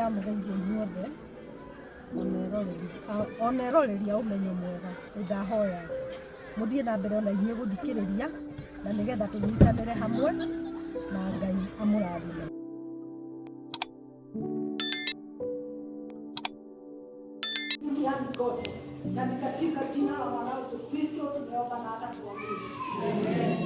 ndamugeithia inyuothe oneroreria umenyo mwega ndahoya muthie na mbere ona inyuĩ guthikiriria na nigetha tunyitanire hamwe na Ngai amurathime. Na katika jina la Bwana Yesu Kristo tumeomba na hata tuamini. Amen.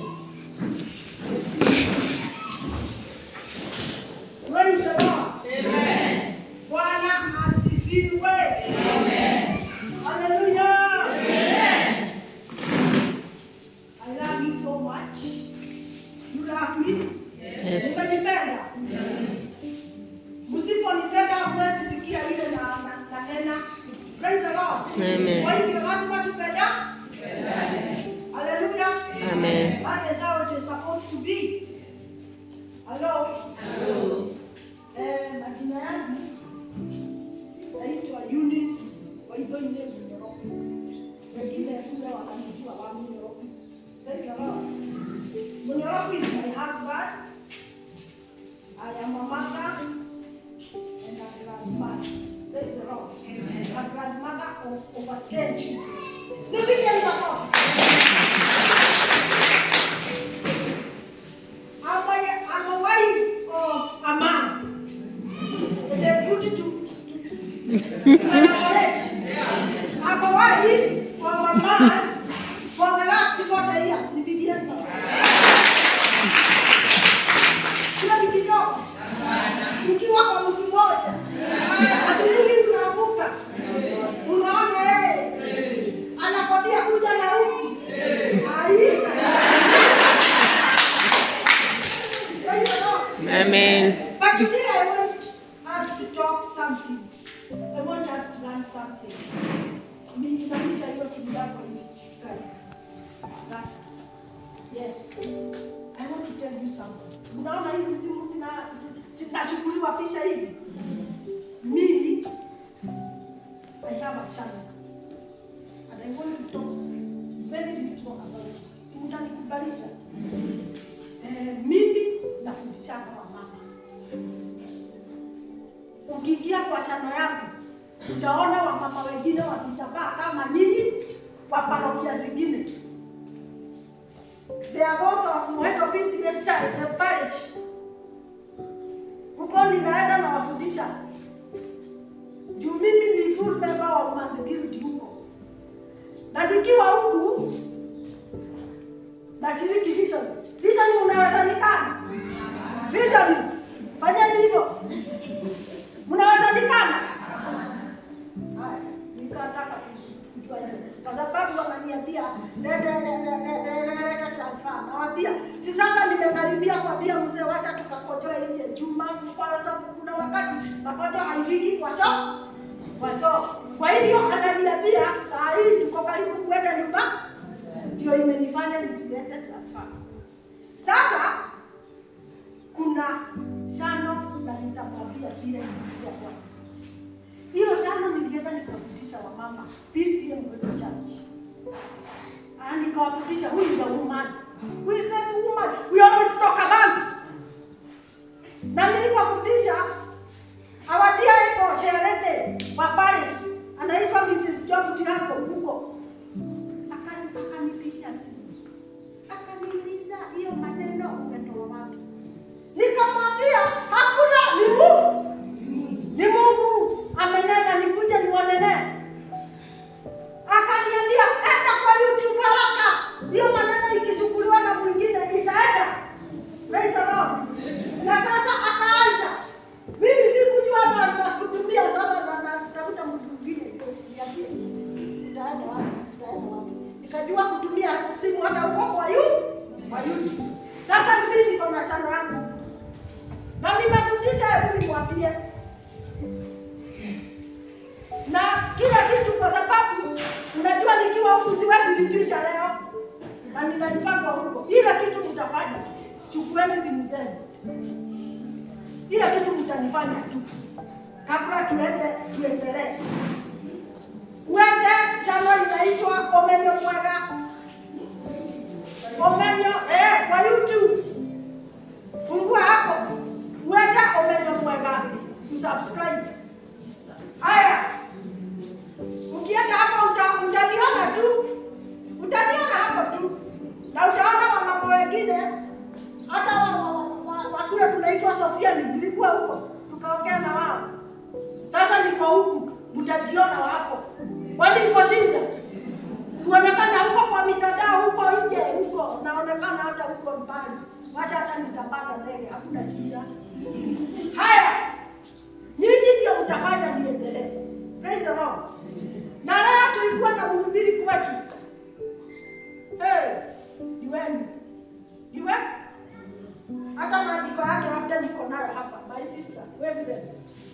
Praise the Lord. Amen. Bwana asifiwe. Amen. Hallelujah. Amen. I love you so much. You love me? Yes. Mnanipenda? Yes. Msiponipenda hamwezi sikia ile na tena. Praise the Lord. Amen. Kwa hivyo lazima tupenda. Amen. Hallelujah. Amen. That is how it is supposed to be. Hello. Hello. Majina yangu naitwa Eunice wa hivyo ile Njiru. Wengine kule wananijua wa Njiru. Praise the Lord. Njiru is my husband. I am a mother and a grandmother. Praise the Lord. Amen. A grandmother of over 10 children. I'm a wife of a man. It is good to elaborate. I'm a wife of a man for the last 40 years. Kila kidogo. Ukiwa kwa mtu mmoja. Asubuhi unaamka. Unaona yeye anakwambia kuja na huku. Amen. But today I want us to talk something. I want us to learn something. Nimaanisha hiyo simu yako hivi. Yes. I want to tell you something. Unaona hizi simu zinashughuliwa picha hivi. Mimi I have a channel. And I want to talk very little about it. Simu tanikubalisha. Mimi nafundisha kwa mama. Ukiingia kwa channel yangu utaona wamama wengine wakitavaa kama nyinyi kwa parokia zingine. They are those of Mweto PCS Church, the Parish. Huko ninaenda na wafundisha. Juu mimi ni full member of Manzikiri huko. Na nikiwa huku na shiriki vision. Vision unaweza nikana? Vision. Fanyeni hivyo. Mnaweza nikana? Haya, nikataka kujua hivyo. Kwa sababu wananiambia leta transfer. Nawaambia si sasa nimekaribia kuambia mzee wacha tukakojoe nje Juma kwa sababu kuna wakati makojo haifiki kwa choo. Kwa hiyo ananiambia saa hii tuko karibu kwenda nyumba. Ndio imenifanya nisilete transfer. Sasa kuna shano na nitamwambia vile nilikuwa kwa. Hiyo shano nilienda nikafundisha wamama PCM Mweto Church. Nikawafundisha who is a woman. Who is this woman we always talk about. Na nilipofundisha awadia ipo sherete wa Parish anaitwa Mrs. Job Tirako huko. Akanipigia simu. Akaniuliza hiyo maneno umetoa wapi? Nikamwambia hakuna, ni Mungu. Ni Mungu amenena nikuje niwanene. Akaniambia enda kwa YouTube haraka. Hiyo maneno ikishukuliwa na mwingine itaenda. Praise the Lord. Na sasa akaanza. Mimi sikujua na kutumia sasa na kutafuta mtu mwingine niambie. Itaenda wapi? Nikajua kutumia simu hata huko kwa YouTube. Sasa mimi niko na channel yangu. Na nimefundisha hebu nikwambie. Na kila kitu kwa sababu unajua nikiwa huku siwezi lipisha leo. Na ninalipanga huko. Ila kitu mtafanya. Chukueni simu zenu. Ila kitu mtanifanya tu. Kabla tuendelee. Uende channel inaitwa UmenyoMwega. Kwa YouTube. Fungua hapo. Uende UmenyoMwega. usubscribe. Haya. Ukienda hapo utaniona tu. Utaniona hapo tu. Na utaona wa mambo wengine hata wa kule tunaitwa social, nilikuwa huko. Tukaongea na wao. Sasa niko huku, mtajiona hapo. Kwani iko shida? Kuonekana huko kwa mitandao, huko nje, huko naonekana hata huko mbali. Wacha hata nitapanda ndege, hakuna shida. Haya. Nyinyi ndio mtafanya niendelee. Praise the Lord. Na leo tulikuwa na mhubiri kwetu. You went? Hata maandiko yake hata niko nayo hapa. My sister, wave them.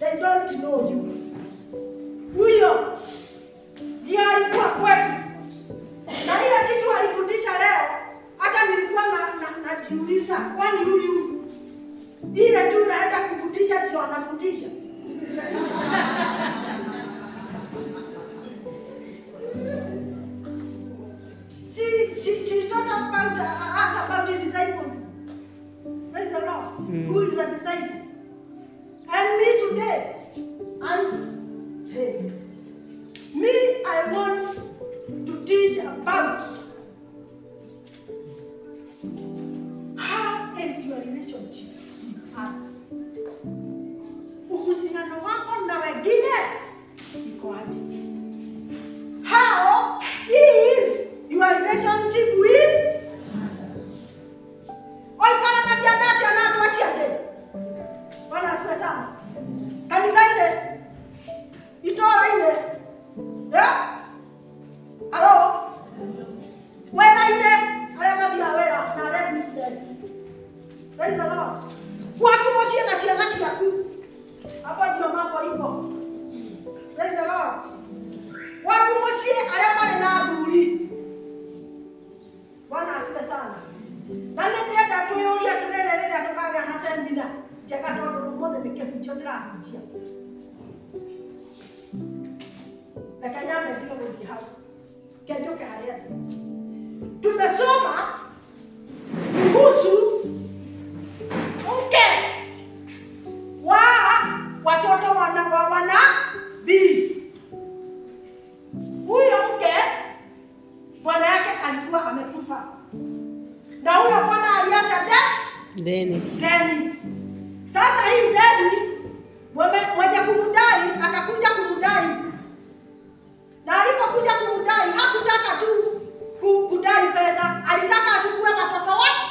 They don't know you. Huyo ndiye alikuwa kwetu. Na ile kitu alifundisha leo, hata nilikuwa najiuliza, kwani huyu ile tu naenda kufundisha ndio anafundisha? She talked about us about the disciples. Praise the Lord. Who is a disciple? And me today. And hey, me, I want to teach about how is your relationship with others. Uhusiano wako na wengine iko aje? How is your relationship with others? Oi kana na tuasiende. Bwana asifiwe sana. Kanisa ile itoa ile. Hello? Wera ile alema wera na red business. Praise the Lord. Watu moshia na shia ciaku. Hapo ndio mambo iko. Praise the Lord. Watu moshia alema na nduri. Bwana asifiwe sana. Na ndio tuyoria tulele atokaga na seminar. Cheka toto mmoja nikekuchondera kutia. Na kanyama ndio ndio hapo. Kesho kaharia. Tumesoma kuhusu mke wa watoto wana bi. Huyo mke bwana yake alikuwa amekufa. Na huyo bwana aliacha deni. Sasa hii deni mwenye kumdai akakuja kumdai. Na alipokuja kumdai hakutaka tu kudai pesa, alitaka achukue watoto wake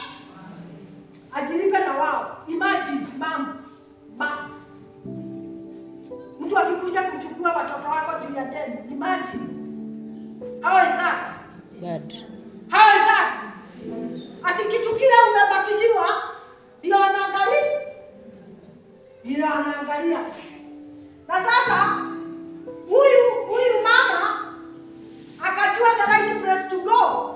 ajilipe na wao. Imagine mama. Mtu akikuja kuchukua watoto wako juu ya deni. Imagine. How is that? Bad. How is that? Ati kitu kile umebakishiwa ndio anaangalia. Na sasa huyu mama akajua the right place to go.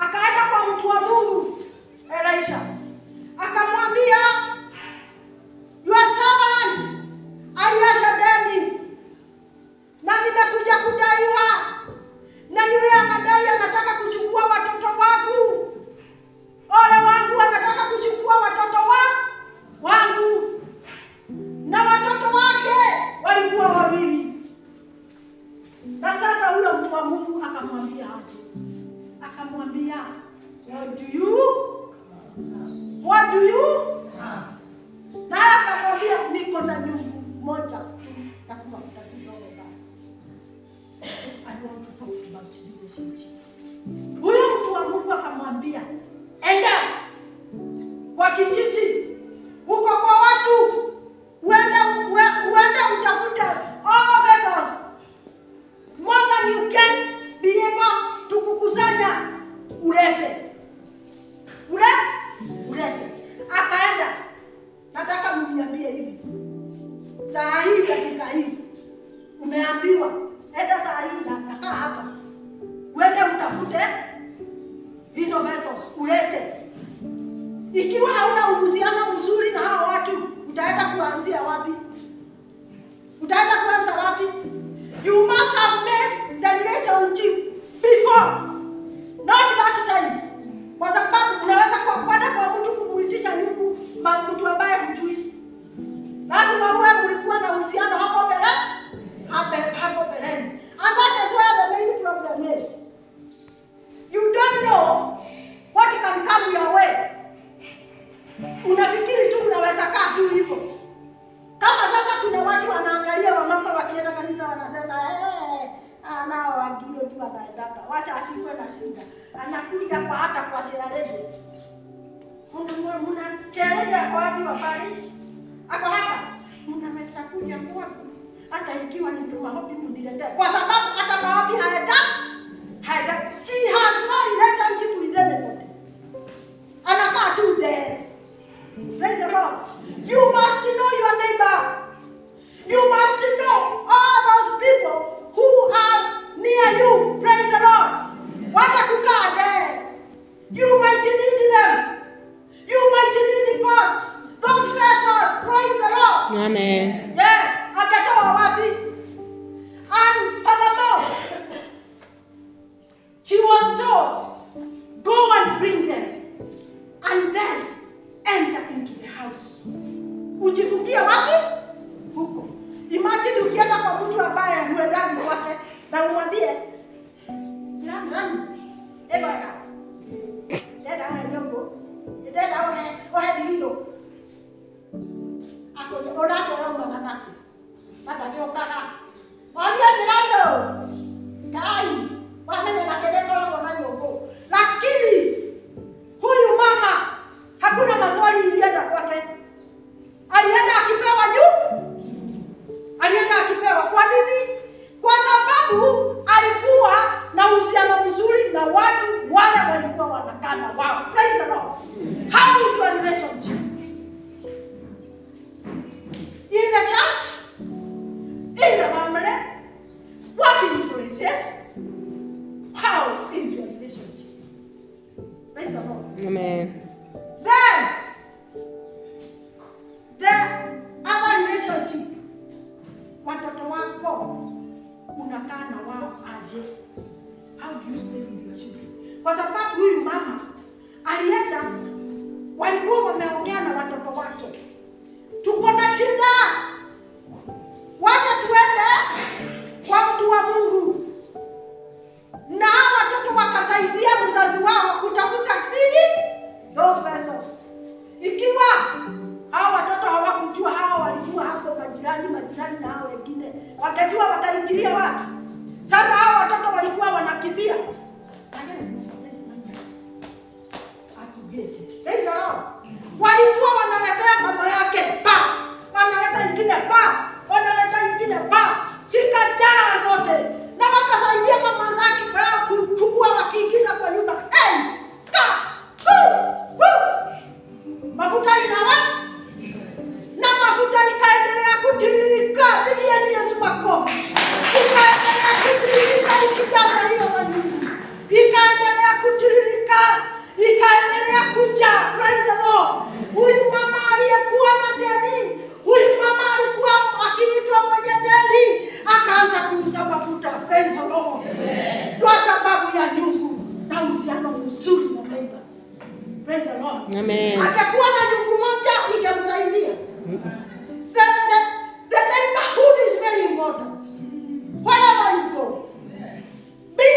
Akaenda kwa mtu wa Mungu Elisha. Akamwambia, your servant aliacha deni na nimekuja kudaiwa. Na yule anadai anataka kuchukua watoto wangu. Ole wangu anataka kuchukua watoto wangu. Na watoto wake walikuwa wawili. Na sasa huyo mtu wa Mungu akamwambia what do you? Na akamwambia niko na nyungu moja tu na kumafuta kidogo baba. I want to talk about the relationship. Huyo mtu wa Mungu akamwambia, enda kwa kijiji huko kwa watu, uende utafute all vessels more than you can be able to kukusanya, ulete. Akaenda. Nataka mniambie hivi, saa hii dakika hii umeambiwa enda saa hii na nakaa hapa, uende utafute hizo vessels ulete. Ikiwa hauna uhusiano mzuri na hao watu, utaenda kuanzia wapi? You must have made the relationship before, not that time. Kwa sababu unaweza kwenda kwa mtu kumuitisha nyungu, mtu ambaye hujui. Lazima uwe mlikuwa wacha achikwe na shida. Anakuja kwa hata kwa sherehe. Muna kelele kwa wapi wa Parish? Ako hapa. Mnaweza kuja kwangu. Hata ikiwa ni maombi mniletee. Kwa sababu hata maombi hayaenda. She has no relationship with anybody. Anakaa tu there. Praise the Lord. You must know your neighbor. You must know all those people who are near you. Praise the Lord. Wacha kukaa there. You might need them. You might need pots. Those vessels. Praise the Lord. Amen. Yes. Akatoa wapi? And furthermore, she was told, go and bring them. And then enter into the house. Ujifungia wapi? Huko. Imagine ukienda kwa mtu ambaye huendani kwake na umwambie, nani? Bwana. Dada hayo. Dada ohe dilio. Ako orato roma na nako. Baba ndio kaka. Mwambie jirani. Kai. Wamene na kelele na nyongo. Lakini huyu mama hakuna maswali ilienda kwake. Alienda akipewa alienda akipewa. Kwa nini? Kwa sababu alikuwa na uhusiano mzuri na watu wale walikuwa wanakaa na wao. Praise the Lord. How is your relationship? In the church? In the family? Working places? How is your relationship? Praise the Lord. Amen. Then, the other relationship, watoto wako unakaa na wao aje? How do you stay with your children? Kwa sababu huyu mama alienda, walikuwa wameongea na watoto wake, tuko na shida, wacha tuende kwa mtu wa Mungu. Na watoto wakasaidia mzazi wao kutafuta nini? Those vessels. Ikiwa hao watoto hawakujua, hao walikuwa hapo majirani na hao wengine wakajua wataingilia wapi. Sasa hao watoto walikuwa wanakimbia. Walikuwa wanaletea mama yake wanaleta ingine sikajaa zote, na wakasaidia mama zake kuchukua wakiingiza kwa nyumba. Mafuta inawa na mafuta ikaendelea kutiririka. Pigieni Yesu makofi. Ikaendelea kutiririka ikijaza hiyo manyumba. Ikaendelea kutiririka, ikaendelea kuja. Praise the Lord. Huyu mama aliyekuwa na deni, huyu mama alikuwa akiitwa mwenye deni, akaanza kuuza mafuta. Praise the Lord. Kwa sababu ya nyungu na uhusiano mzuri na neighbors. Praise the Lord. Amen. Atakuwa na nyungu moja ingemsaidia. The neighborhood is very important. Wherever you go, be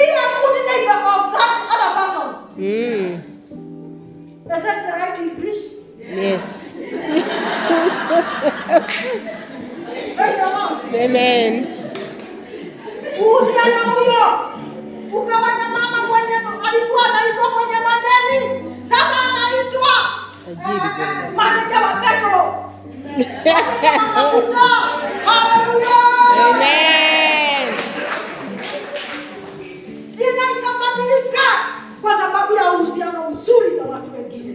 a good neighbor of that other person. Is that the right English? Yes. Praise the Lord. Amen. Uhusiano huyo ukafanya mama mwenye alikuwa anaitwa mwenye madeni, sasa anaitwa manager wa Petro. Hallelujah. Amen. Jina ikabadilika kwa sababu ya uhusiano mzuri na watu wengine.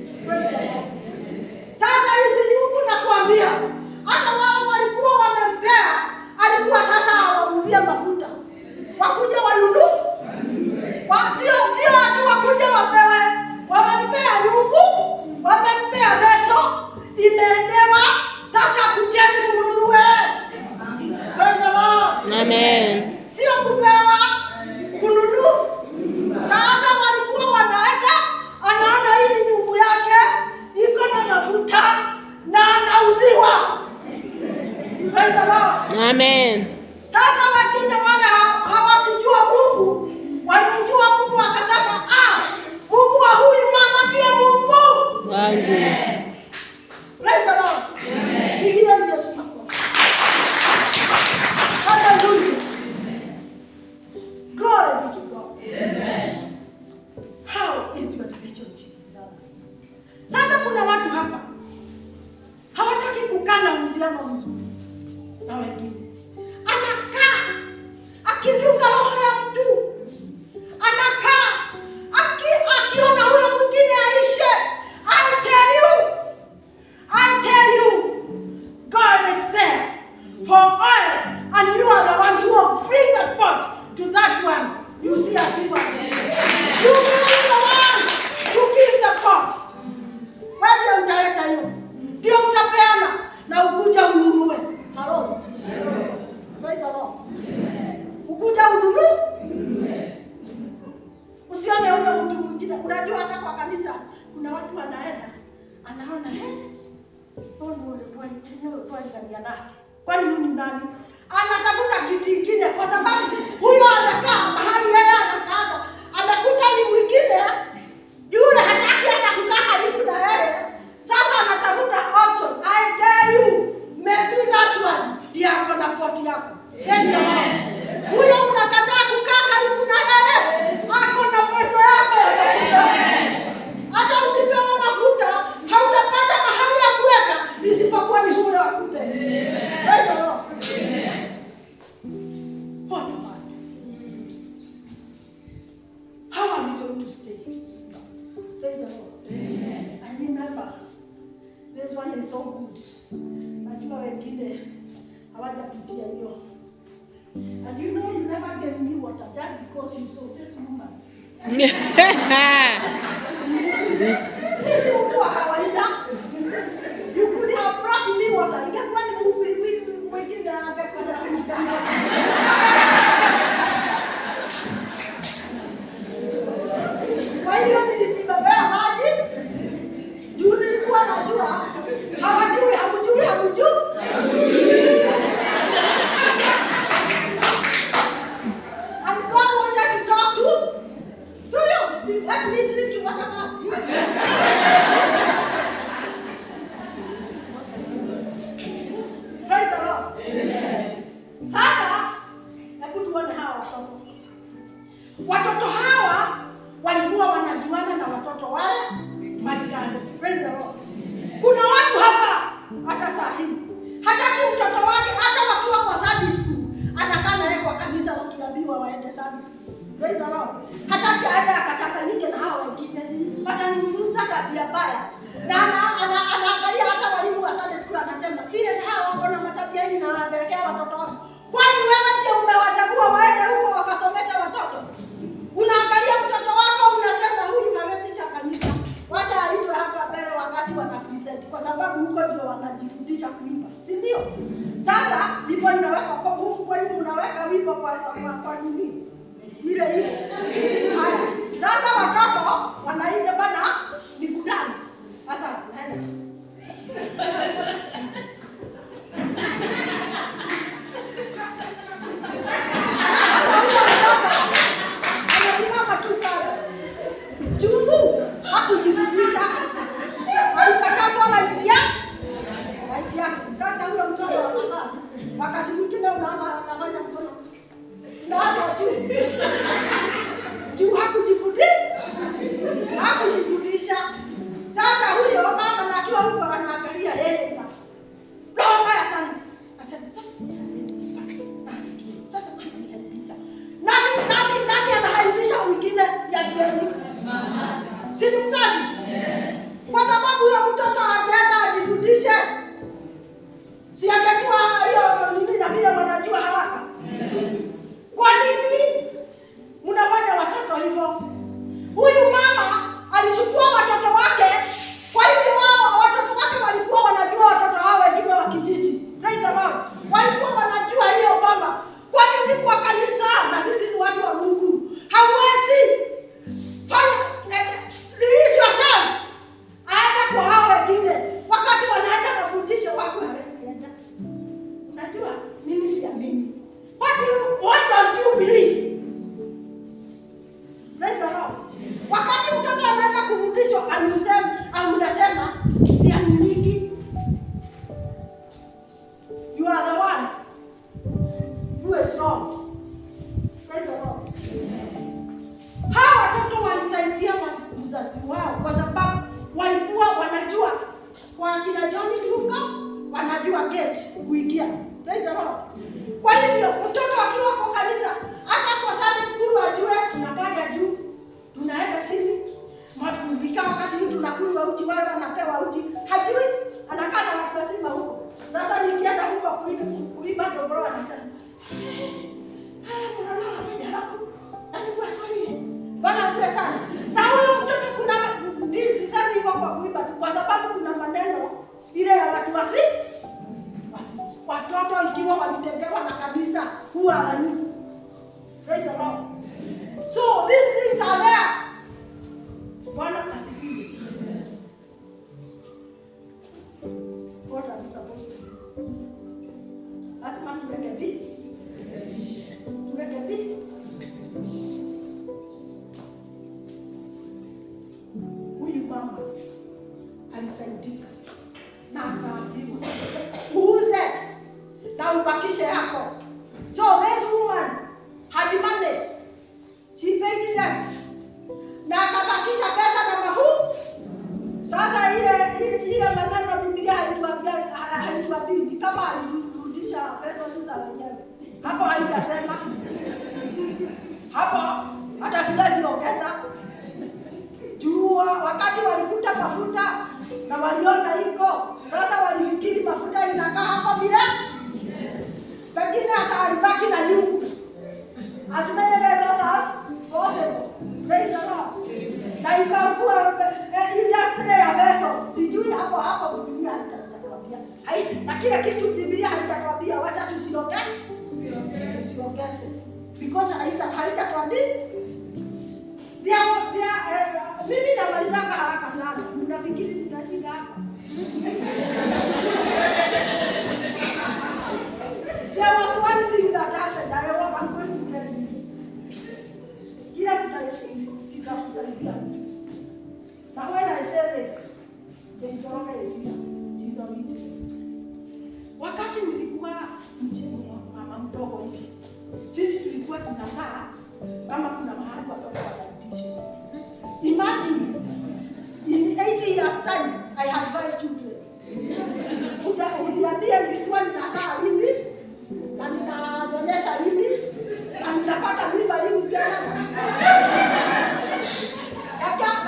Sasa hizi nyungu nakwambia, hata wao walikuwa wamempea, alikuwa sasa hawauzie mafuta. Wakuja wanunue. Sio watu wakuja wapewe. Wamempea nyungu, wamempea reso, imeendewa, sasa kujeni mnunue. Praise the Lord. Amen. Sio kupewa, kununua. Sasa walikuwa wanaenda, anaona hii nyungu yake iko na mafuta na anauziwa. Praise the Lord. Amen. Sasa wengine wale hawakujua Mungu, walimjua Mungu wakasema, Mungu wa huyu mama ndiye Mungu wangu. Praise the Lord. Amen. Yesu makofi. Hallelujah. kukaa na uhusiano mzuri na wengine. Anakaa akindunga roho ya mtu, anakaa akiona huyo mwingine aishe. I tell you, God is there for oil, and you are the one who will bring the pot to that one. You see a silver. You are the one who gives the pot. Wewe utaleta hiyo, ndio utapeana na ukuja ununue. Hello. Praise the Lord. Ukuja ununue. Usione huyo mtu mwingine. Unajua hata kwa kanisa kuna watu wanaenda, anaona kwani huyu ni nani? Anatafuta kiti kingine kwa sababu huyo anakaa mahali yeye anakaa. Anakuta ni mwingine yule hataki hata kukaa karibu na yeye. Sasa anatafuta option. I tell you, maybe that one ndio ako na poti yako. Huyo unakataa kukaa karibu na yeye, ako na pesa yako. Hata ukipewa mafuta hautapata mahali ya kuweka isipokuwa ni huyo akupe. Praise the Lord. What about how are we going to stay? Praise the Lord. I remember this one is so good. Najua wengine hawajapitia hiyo. And you know you never gave me water just because you saw this woman. This is mtu wa kawaida. You could have brought me water. Ingekuwa ni mwingine angekuja simika. Kwa hiyo nilijibebea maji. Juu nilikuwa najua hawajui, hamjui. And God wanted to talk to you. Let me drink you water first. Praise the Lord. Sasa hebu tuone hawa watoto. Watoto hawa walikuwa wanajuana na watoto wale majirani. Praise the Lord. Kuna watu hapa hata saa hii hataki mtoto wake hata wakiwa kwa Sunday school anakaa naye kwa kanisa wakiambiwa waende Sunday school. Praise the Lord. Hataki aende akachanganyike na hao wengine. Watanimfunza tabia mbaya. Na anaangalia hata walimu wa Sunday school anasema vile hao wako na matabia hii na wanapelekea watoto wao. Kwani wewe ndiye umewachagua waende huko wakasomesha watoto? Unaangalia mtoto wako unasema huyu hawezi changanyika. Wacha aitwe hapa mbele wakati wanapresent kwa sababu huko ndio wanajifundisha kuimba. Si ndio? Sasa ndipo inaweka kwa huko kwani unaweka wimbo kwa nini? Ile hiyo. Haya. Sasa watoto wanaenda bana ni kudance. Sasa naenda. Sasa watoto anasimama tu pale. Juzu hakujifundisha. Alikatazwa laiti yake. Sasa huyo mtoto anakaa. Wakati mwingine unaona anafanya mkono. Naacha juu hakujifundisha. Sasa huyo mama na akiwa huko anaangalia yeye. Roho mbaya sana. Asema sasa nani anahaibisha mwingine ya geni? Si ni mzazi? Kwa sababu huyo mtoto angeenda ajifundishe. Si angekuwa hiyo nini na vile wanajua haraka. Kwa nini mnafanya watoto hivyo? Huyu mama alichukua watoto wake, kwa hivyo wao watoto wake walikuwa wanajua watoto hao wengine wa kijiji. Praise the Lord. Walikuwa wanajua hiyo mama. Kwa nini kwa kanisa na sisi ni watu wa Mungu? Hawezi release yourself. Aenda kwa hao wengine. Wakati wanaenda mafundisho wako hawezi enda. Unajua mimi siamini. What don't you believe? Praise the Lord. Wakati mtoto anaenda kufundishwa unasema siaminiki. You are the one who is wrong. Praise the Lord. Hawa watoto walisaidia mzazi wao kwa sababu walikuwa wanajua kwa kina John ni huko anajua gate kuingia. Praise the Lord. Kwa hivyo mtoto akiwa kwa kanisa, hata kwa Sunday school ajue tunapanda juu, tunaenda chini. Mapumzika wakati huu tunakunywa uji, wale wanapewa uji. Hajui, anakaa na watu wazima huko. Sasa nikienda huko kuiba dobro anasema, mbona mjaraku? Alikuwa kwani? Bwana asifiwe sana. Na huyo mtoto kuna ndizi sana hivyo kwa kuiba tu, kwa sababu kuna maneno ile ya watu wasi. Watoto ikiwa walitengewa na kabisa huwa hawajui. Praise the Lord. So these things are there. Bwana asifiwe. What are we supposed to do? Lazima tuweke bidii. Tuweke bidii. Huyu mama alisaidika na akaambiwa uuze na ubakishe yako. So this woman had money. She paid debt. Na akabakisha pesa na mafuta. Sasa ile maneno Biblia haituambii kama alirudisha pesa sasa wenyewe. Hapo haijasema. Hapo hata siwezi ongeza. Jua wakati walikuta mafuta na waliona iko, sasa walifikiri mafuta inakaa hapo bila. Lakini atalibaki na nyungu. As many vessels as possible. Praise the Lord. Na ikakuwa industry ya vessels. Sijui hapo Biblia haitatuambia. Na kila kitu Biblia haitatuambia, wacha tusiongeze. Because haitatuambia. Mimi namalizanga haraka sana. Mnafikiri nitashinda hapa? There was one thing that happened. I'm going to tell you. Kila kitakusaidia. Now when I say this, Njiru is here. She's a witness. Wakati nilikuwa mjini mama mdogo hivi, sisi tulikuwa tunazaa kama kuna mahali watoto wanaitisha. Imagine, in 80 years time, I had 5 children. Uniambia nilikuwa ninazaa lini, na ninanyonyesha lini, na ninapata mimba lini tena.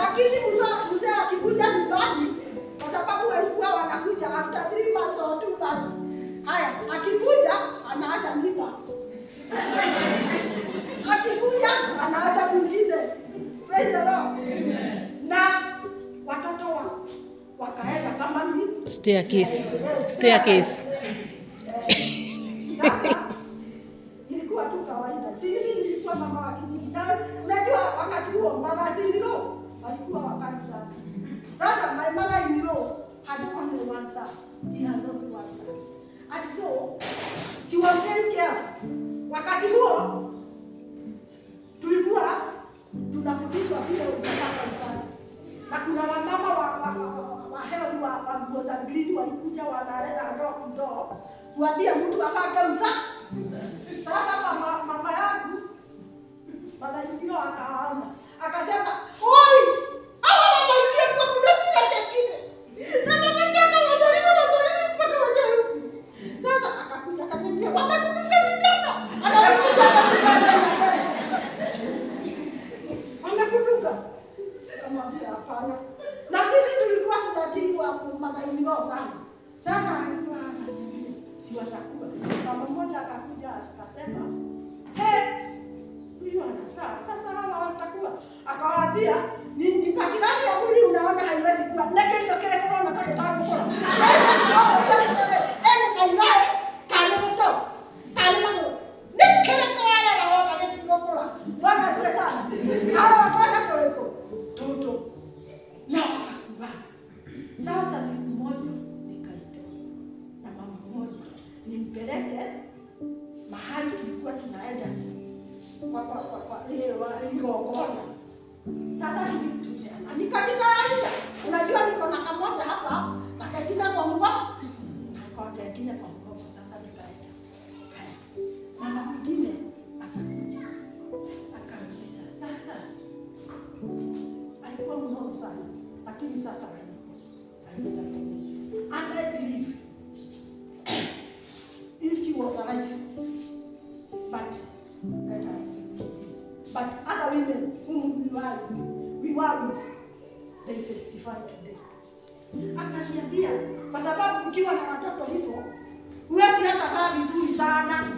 Lakini mzee akikuja nyumbani, kwa sababu walikuwa wanakuja after 3 months or 2 months. Haya, akikuja anaacha mimba. Akikuja anaacha mwingine. Praise the Lord. Na watoto wakaenda kama ni staircase. Sasa ilikuwa tu kawaida. Sisi nilikuwa mama wa kijiji. Unajua wakati huo mama Njiru alikuwa wakati sana. Sasa my mother Njiru had only one son. He has only one son. And so she was very careful. Wakati huo tulikuwa tunafundishwa vile utapata uzazi. Na kuna wamama wa health wa nguo za green walikuja wanaenda ndoo kudoo kuambia mtu apate uzazi. Sasa mama yangu Mama Njiru akaona. Akasema, "Oi! Hawa wanaingia kwa kudasi na kingine. Na wanataka wazalime mpaka waje huku." Sasa akakuja akaniambia, "Wamekutunga sijana." Anawakuja sijana. Wamekutunga. Akamwambia hapana. Na sisi tulikuwa tunatiwa Mama Njiru sana. Sasa alikuwa si watakuwa. Mama mmoja akakuja akasema, huyu anasaa. Sasa hawa watakuwa. Akawaambia, ni patikani ya mwili unaona haiwezi kuwa. Neke hiyo kile kwa unataka tangu kwa. Kaiwae, kalimuto. Nikele kwa wale na wapa geti kwa. Bwana asifiwe sana. Hawa watu wanakoleko. Toto. Na wakakuwa. Sasa siku moja nikaitoa. Na mama mmoja nimpeleke mahali tulikuwa tunaenda kwa sasa nikajitayarisha. Unajua niko na kamoja hapa, na kingine kwa mgongo, na kwa kingine kwa mgongo. Sasa nikaenda. Mama mwingine akakuja. Akauliza, sasa alikuwa mnono sana, lakini sasa alikuwa. And I believe worry, they testify today. Akaniambia, kwa sababu ukiwa na watoto hivyo, huwezi hata kaa vizuri sana.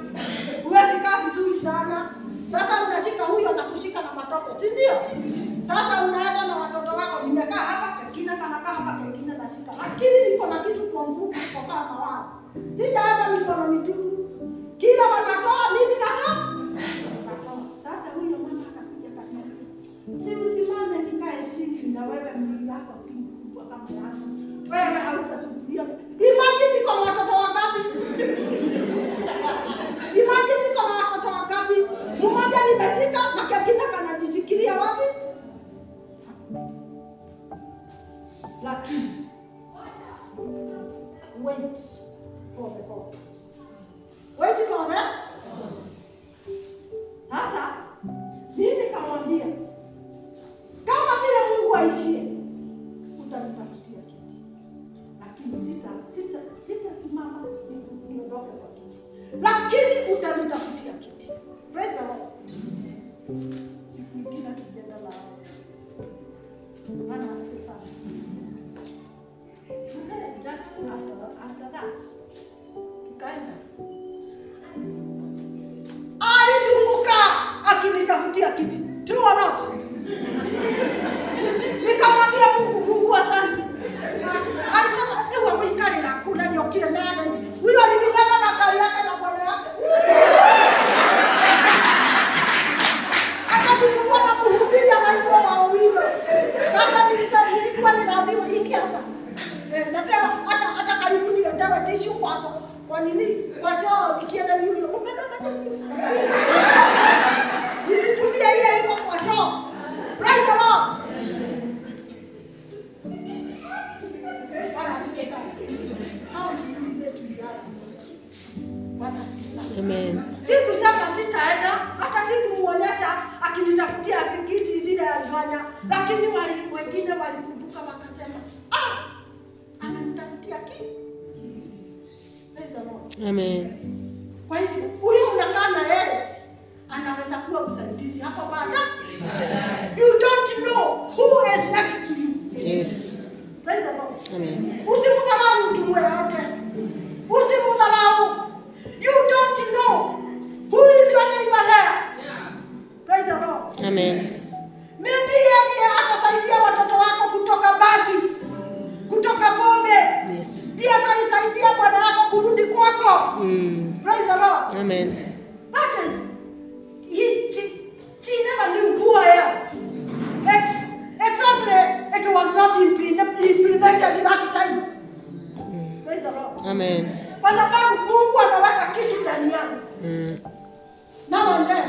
Huwezi kaa vizuri sana. Sasa unashika huyo na kushika na matope, si ndio? Sasa unaenda na watoto wako, nimekaa hapa, kingine kanakaa hapa, kingine nashika. Lakini niko na kitu kwa nguvu kutoka na wao. Sija hata mikono mitupu. Kila wanatoa, mimi natoa. Sasa huyo mama akakuja kaniambia, si usimame nikae chini na wewe mwili wako si mkubwa kama yangu. Wewe hautasubiria. Imagine niko na watoto wangapi? Imagine niko na watoto wangapi? Mmoja nimeshika na kingine kanajishikilia wapi? Lakini wait for the box. Wait for the Sasa mimi kamwambia, kama vile Mungu aishie, utanitafutia kiti. Lakini sitasimama niondoke kwa kiti. Lakini utanitafutia kiti. Praise the Lord. Siku nyingine tukienda na Bwana asifiwe sana. Just after that, tukaenda. Alisumbuka akinitafutia kiti. True or not? Nikamwambia Mungu asante. Alisema ewe wikali na kuna niokile nani. Huyo alinibeba na gari yake na bwana yake. Akabinua na mhubiri anaitwa Wawilo. Sasa nilikuwa ninaambiwa hiki hapa. Na pia hata karibu niletewa tissue kwako. Kwa nini? Kwa sababu nikienda ni yule umebeba nini? Nisitumie ile iko kwa sababu. Praise the Lord. Bwana asifiwe sana. How do you relate to others? Bwana asifiwe sana. Amen. Sikusema sitaenda, hata sikumuonyesha akinitafutia kiti vile alifanya, lakini wengine walikumbuka wakasema, ananitafutia kiti. Praise the Lord. Amen. Kwa hivyo, huyu mnakaa na yeye anaweza kuwa usaidizi hapo baada. You don't know who is next to you. Yes. Praise the Lord. Amen. Usimdharau mtu yeyote. Usimdharau. You don't know who is your neighbor there. Yeah. Praise the Lord. Amen. Maybe yeye atasaidia watoto wako kutoka bagi, kutoka pombe. Yes. Ndiye atasaidia bwana wako kurudi kwako. Praise the Lord. Amen. That is she never knew who I am. Exactly, it was not implemented that time. Praise the Lord. Amen. Kwa sababu Mungu anaweka kitu ndani yangu. Now and then.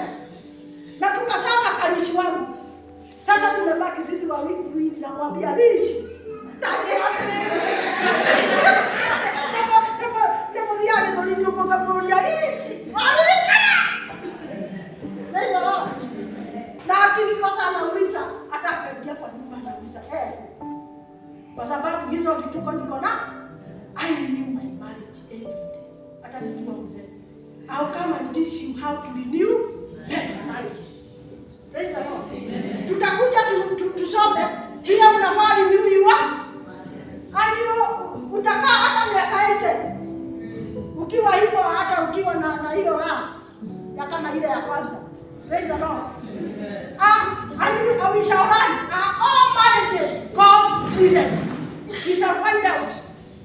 Na tukasema Parish wangu. Sasa tumebaki sisi wawili na mwambia Lishi. Taje yote. Nimwambia ndio nilipomwambia Lishi. Praise the Lord. Na akilikosa anauliza, hata akaingia kwa nyumba anauliza, kwa sababu hizo vituko niko na, I renew my marriage every day. Hata nikiwa mzee. I'll come and teach you how to renew marriages. Praise the Lord. Tutakuja tusome vile unafaa renew your and utakaa hata miaka 8. Ukiwa hivyo hata ukiwa na hiyo raha ya kama ile ya kwanza. Praise the Lord. And we shall learn all marriages God's driven. We shall find out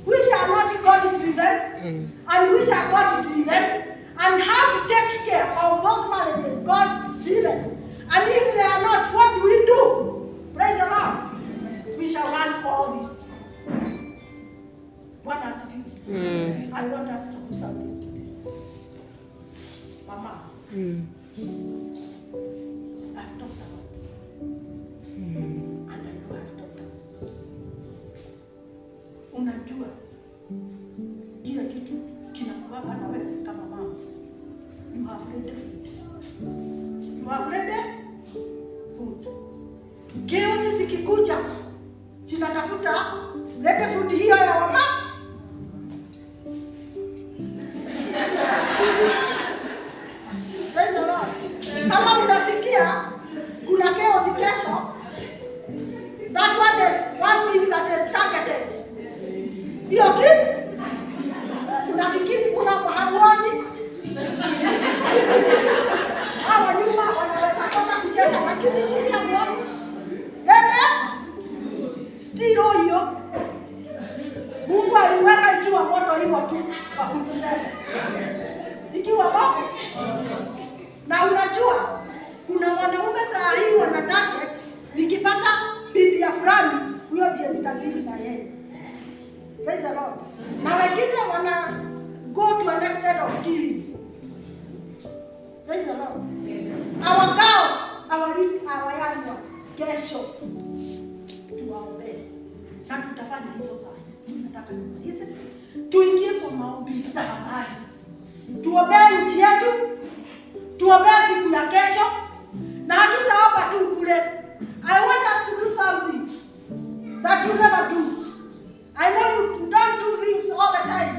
which are not God driven and which are God driven, and how to take care of those marriages God's driven. And if they are not, what do we do? Praise the Lord. We shall learn all this. Bwana asifiwe. I want us to do something today. Mama. I've talked about. And I know I've talked about. Unajua kila kitu kinakuwaka na wewe kama mama. You have ready food. You have ready food. Keo sisi kikuja tunatafuta ready food hiyo ya mama. Praise the Lord. Kama unasikia kuna chaos kesho, lakini nini hamuoni? Still hiyo Mungu aliweka ikiwa moto hivyo tu kwa kutulia. Ikiwa moto. Na unajua kuna wanaume saa hii wana target, nikipata bibi ya fulani huyo ndiye nitadili na yeye. Praise the Lord. Na wengine wana go to an extent of killing. Praise the Lord. Our girls, our young ones, kesho tuwaombee. Na tutafanya hivyo sana. Nataka nimalize. Tuingie kwa maombi tafadhali. Tuombee nchi yetu. Tuombee siku ya kesho. Na hatutaomba tu bure. I want us to do something that you never do. I know you don't do things all the time.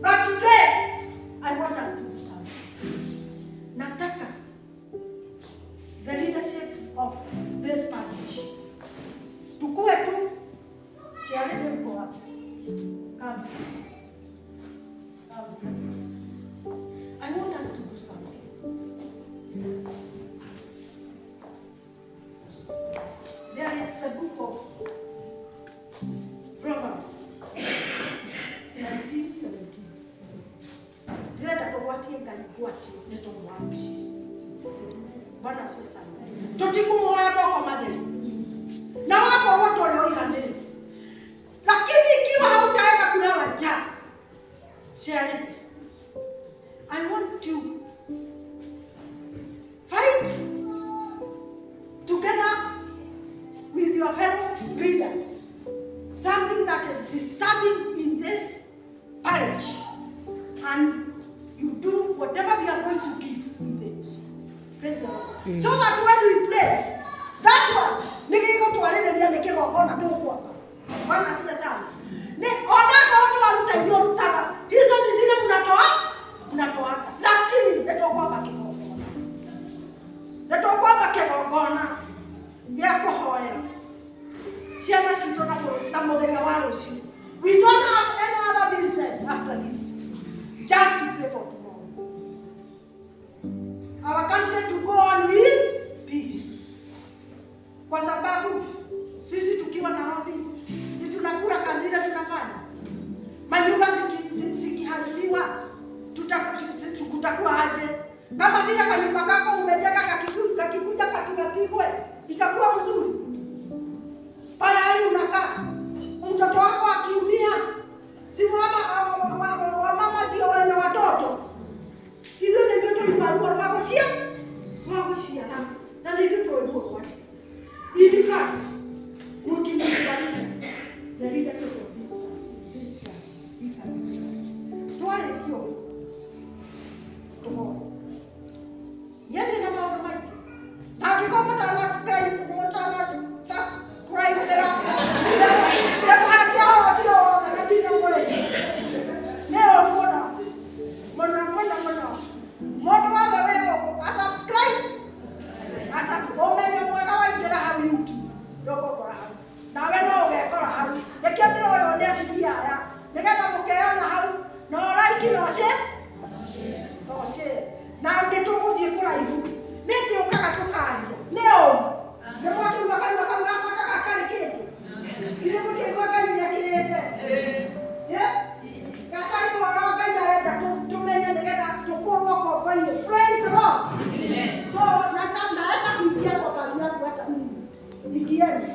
But today, I want us to do something. Nataka the leadership of this parish. Tukue tu. Sialete mko wapi. Come. I want us to do something. There is the book of Proverbs 19:17. Direta kuwatie ngaigwati neto mwabishi. Bwana asifiwe sana. Tutikumuoya moko madeni. Na wako wote walioiganeni. Lakini ikiwa hautaenda kulala njaa, share it. I want to fight together with your fellow leaders. Something that is disturbing in this parish, and you do whatever we are going to give with it. Praise the Lord. So that when we pray, that one, nikigo tuwalele nikigo kona tu kwa. Bwana asifiwe sana. Ni onaka watu waluta hiyo lutaka. Hizo ni zile mnatoa. Lakini netokuwa bakigogona. Netokuwa bakigogona. Yako hoera. Siana sitona for tamodenga warusi. We don't have any other business after this. Just to pray for tomorrow. Our country to go on with peace. Kwa sababu sisi tukiwa Nairobi, sisi tunakula kazi ile tunafanya. Manyumba zikiharibiwa, tutakuwa aje? Kama vile kanyumba kako umejenga kakikuja kakipigwe, itakuwa mzuri. Pale hali unakaa, mtoto wako akiumia, si mama ndio wenye watoto. Hivyo ndivyo tulibarua wagoshia na ndivyo tulibarua wasi. In fact, looking at the leadership of this church, we can do that. Tuwale kio tomorrow. Yende na maono maiki. Na kikoma tana subscribe era. Demo hati hao watio na katina mole. Leo mona. Moto wala wewe subscribe. Asa UmenyoMwega waingira hau YouTube. Ndoko kora hau. Nawe no wekora hau. Rekea ndiro yo ndetia ya. Nigetha mukeana hau. No like no share. No share. Na ndituguthie kuraihu. Niti ukaga tukaria. Leo. Ndio wakati kaka kitu. Ile mtu wakati kirete. Kakari wakaga ya tumenya nigetha tukuwa kwa kweli. Praise the Lord. Amen. So nataka kuingia kwa kazi yangu hata mimi. Nikieni.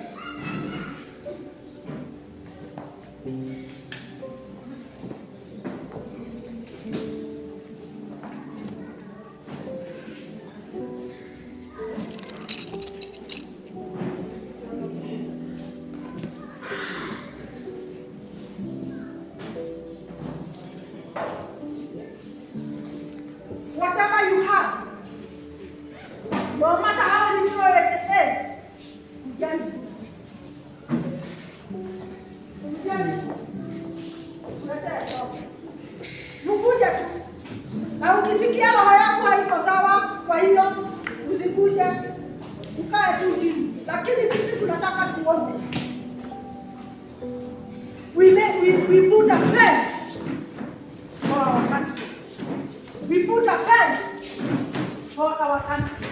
Whatever you have, no matter how little it is, ujali. Mkuja tu. Na ukisikia roho yako haiko sawa, kwa hiyo usikuje ukae tu chini. Lakini sisi tunataka tuombe. We put a fence for our country. We put a fence for our country.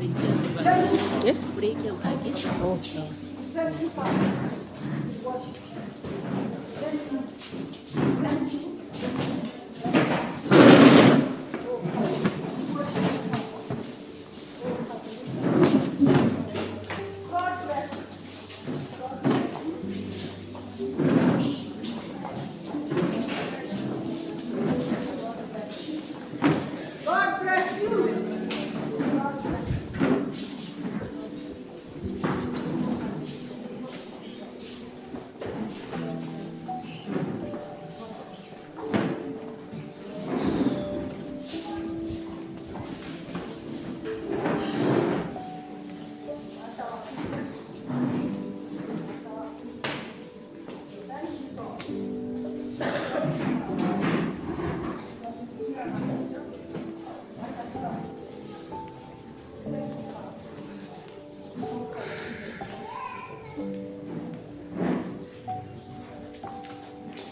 Yeah? Oh, sure. Thank you, Father. Worship you. Thank you. Thank you. God bless you. God bless you. God bless you. God bless you.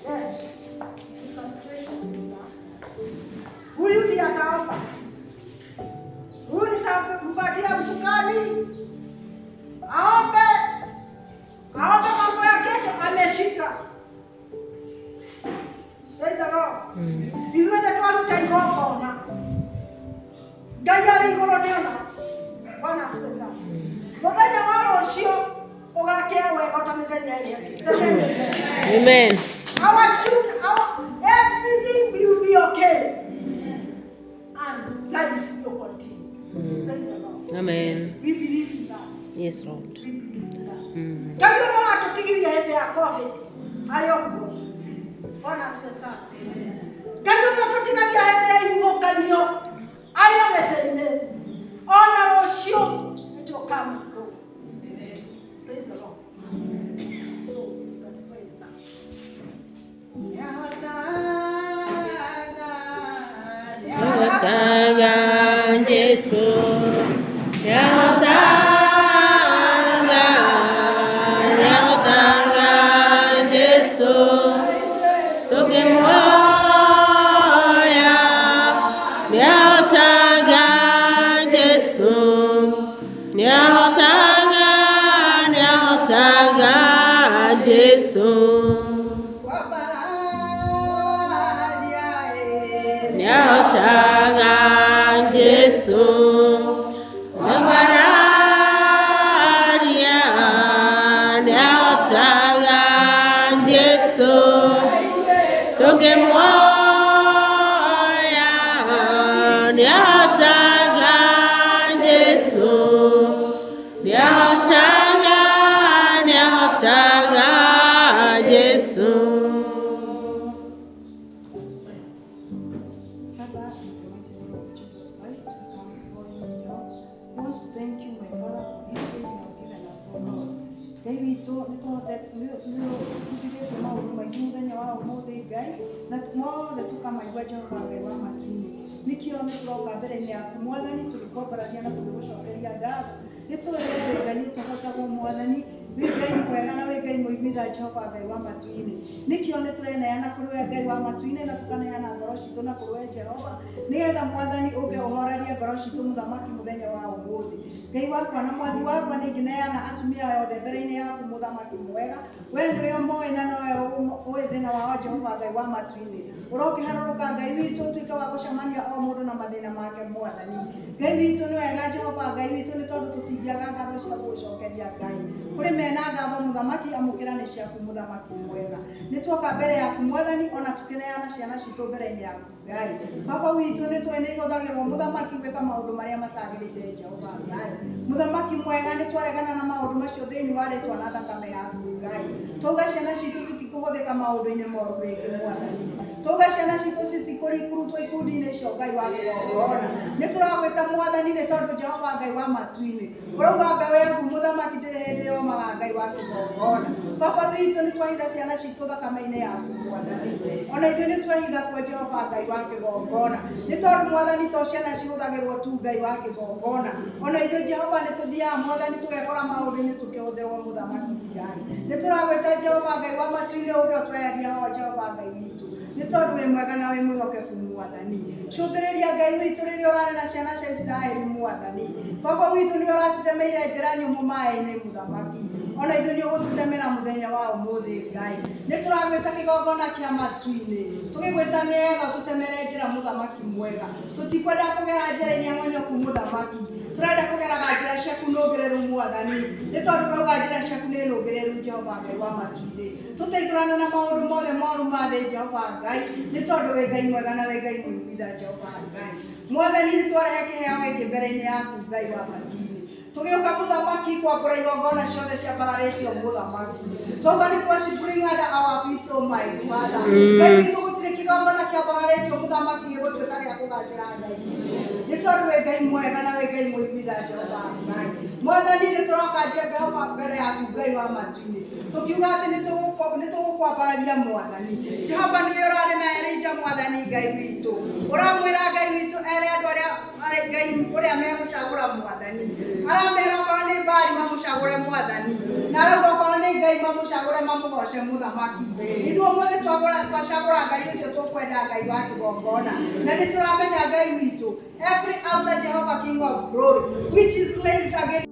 Yes. Huyu ndiye akaomba. Huyu nitampatia usukani. Aombe mambo ya kesho ameshika. Praise the Lord. Izuende twalutaigokona. Ngai ari iguru niona. Bwana asifiwe sana. Muthenya wa rucio ugakea wega ta mithenya ĩrĩa. Amen. Everything will be okay. And life will continue. Praise the Lord. Amen. We believe in that. Yes, Lord. We believe in that. Ngai ũrĩa watũtigirie hĩndĩ ya COVID arĩ okuo. Bwana asifiwe sana. Ngai ũrĩa watũtigagia hĩndĩ ya ihuhũkanio arĩ ogete-inĩ. Ona rũciũ nĩtũkamũkũ. Praise the Lord. So, we can pray now. Sotaga Jesu, Jesu, tukimwoya, Jesu. Nyaotaga Jesu, Nabararia, nyaotaga Jesu, tugemoya, nyaotaga Jesu, nyaotaga Jesu. Nikio nĩtũroka mbere-inĩ yaku Mwathani tũgĩkwambararia na tũgĩgũcokeria ngatho nĩtũrĩ Ngai ũtahotagwo Mwathani wĩ Ngai mwega na wĩ Ngai mũiguitha Jehova Ngai wa matu-inĩ nikio nĩtũreneana kũrĩ we Ngai wa matu-inĩ na tũkaneana ngoro citũ na kũrĩ we Jehova nĩgetha Mwathani ũkĩũhorerie ngoro citũ mũthamaki mũthenya wa ũmũthĩ Ngai wakwa na mwathi wakwa nĩngĩneana atumia othe mbere-inĩ yaku mũthamaki mwega we nĩwe ũmoĩ na nowe ũĩ thĩna wao Jehova Ngai wa matu-inĩ ũrokĩharũrũka Ngai witũ ũtuĩke wa gũcemania o mũndũ na mathĩna make Mwathani Ngai witũ nĩ wega Jehova Ngai witũ nĩ tondũ tũtingiaga ngatho cia gũgũcokeria Ngai kũrĩ mena ngatho mũthamaki amũkĩra nĩ ciaku mũthamaki mwega nĩtuoka mbere yaku Mwathani ona tũkĩneana ciana citũ mbere-inĩ yaku Ngai baba witũ nĩ ihũthagĩrwo mũthamaki gwĩka maũndũ marĩa matagĩrĩire Jehova Ngai mũthamaki mwega nĩ twaregana na maũndũ macio thĩinĩ wa rĩtwa na thakame yaku Ngai tauga ciana citũ citikũhũthĩka maũndũ-inĩ moru rĩngĩ Mwathani tauga ciana citũ citikũrutwo ikundi-inĩ icio Ngai wa kĩgongona nĩ tũragwĩta Mwathani nĩ tondũ Jehova Ngai wa matu-inĩ ũrauga mbeũ yaku mũthamaki ndĩrĩ hĩndĩ yomaga Ngai wa kĩgongona baba witũ nĩ twahitha ciana citũ thakame-inĩ yaku Mwathani ona ithuĩ nĩ twahitha kuo Jehova Ngai wa kĩgongona nĩ tondũ Mwathani to ciana cihũthagĩrwo tu Ngai wa kĩgongona ona ithuĩ Jehova nĩ tũthiaga Mwathani tũgekora maũndũ-inĩ tũkĩhũthĩrwo mũthamaki Ngai nĩ tũragwĩta Jehova Ngai wa matu mweri-inĩ ũngĩ ũtweheria ho Jehova Ngai witũ nĩ tondũ wĩ mwega na wĩ mwĩhokeku Mwathani. Cũthĩrĩria Ngai witũ rĩrĩa ũrarĩ na ciana cia Isiraeli Mwathani. Baba witũ nĩ ũracitemeire njĩra nyũmũ maĩ-inĩ Mũthamaki. Ona ithuĩ nĩ ũgũtũtemera mũthenya wa ũmũthĩ Ngai. Nĩ tũragwĩta kĩgongona kĩa matu-inĩ, tũgĩgwĩta nĩgetha ũtũtemere njĩra Mũthamaki mwega. Tũtikwenda kũgera njĩra-inĩ ngonyoku Mũthamaki, tũrenda kũgeraga njĩra ciaku nũgĩrĩru Mwathani, nĩ tondũ ũrauga njĩra ciaku nĩ nũgĩrĩru Jehova Ngai wa matu-inĩ. Tũteithũrana na maũndũ mothe moru ma thĩ Jehova Ngai, nĩ tondũ wĩ Ngai mwega na wĩ Ngai mũiguitha Jehova Ngai. Mwathani nĩ twarehe kĩheo gĩkĩ mbere-inĩ yaku Ngai wa matu-inĩ. Tũgĩũka Mũthamaki kwambũra igongona ciothe ciambararĩtio Mũthamaki. Twauga nĩ twacibring under our feet, oh my Father. Ngai witũ gũtirĩ kĩgongona kĩambararĩtio Mũthamaki gĩgũtuĩka gĩa kũgacĩra Ngai witũ, nĩ tondũ wĩ Ngai mwega na wĩ Ngai mũiguitha Jehova Ngai. Mwathani nĩ tũroka Jehova mbere yaku Ngai wa matu-inĩ, tũkiuga atĩ nĩ tũgũkwambararia Mwathani. Jehova nĩwe ũrarĩ na Elija Mwathani Ngai witũ, ũramwĩra Ngai witũ ere andũ arĩa Ngai ũrĩa megũcagũra Mwathani, aramera okorwo nĩ Baali mamũcagũre Mwathani, na arauga okorwo nĩ Ngai mamũcagũre mamũgoce Mũthamaki. Ithuĩ ũmũthĩ twacagũra Ngai ũcio tũkwenda Ngai wa kĩgongona, na nĩ tũramenya Ngai witũ every altar Jehovah King of glory which is placed against